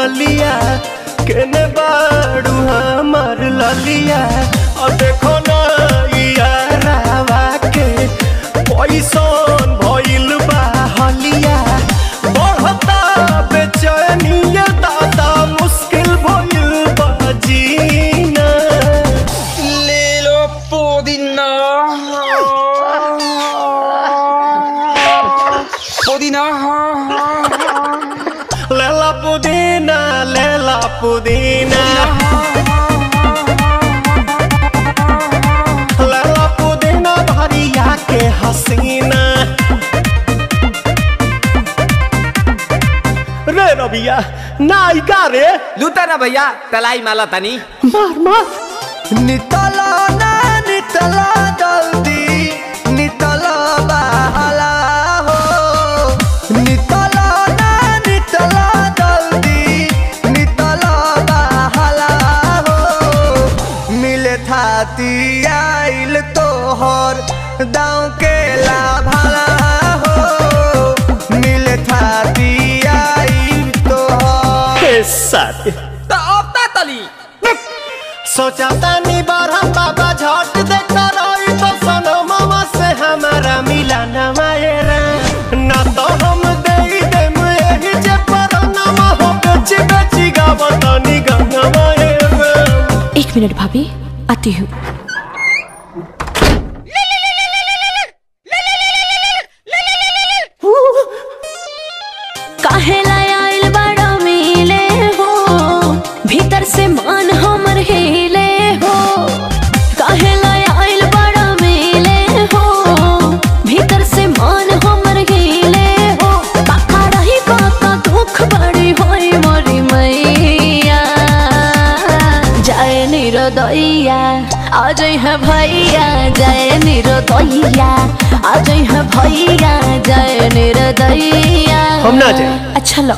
गलिया केने बाड़ू हमार ललिया और देखो ना यारावा के पैसन भइल बा हलिया बढ़ता बेचैनिया दादा मुश्किल भइल बा जीना ले लो पुदीना पुदीना लेला पुदीना लेला पुदीना लेला पुदीना भरिया के हसीना रे रबिया नायिका रे लूटा ना भैया तलाई माला तनी मार मार नितला ना नितला जल्दी नितला बहला हो नितला ना नितला जल्दी नितला बहला हो मिले थाती आइल तोहर दाँव के लाभला हो मिले थाती आइल तोहर साथी सोचा तानी बार हम बाबा झट देखता रही तो सनो मामा से हमारा मिला न मायरा ना तो हम दे देम यही जे पर नाम हो बेची बेची गावतानी गंगा मायरा। 1 मिनट भाभी आती हूँ। काहे लायल बड़ा मिले हो भीतर से मन हमर हिले हो काहे लायल बड़ा मिले हो भीतर से मन हमर हिले हो बाका रही बाका दुख बड़ी होई मोरी मैया जाए निरोदैया आज है भैया जाए निरोदैया आज है भैया जाए निरोदैया हम ना जाए अच्छा लो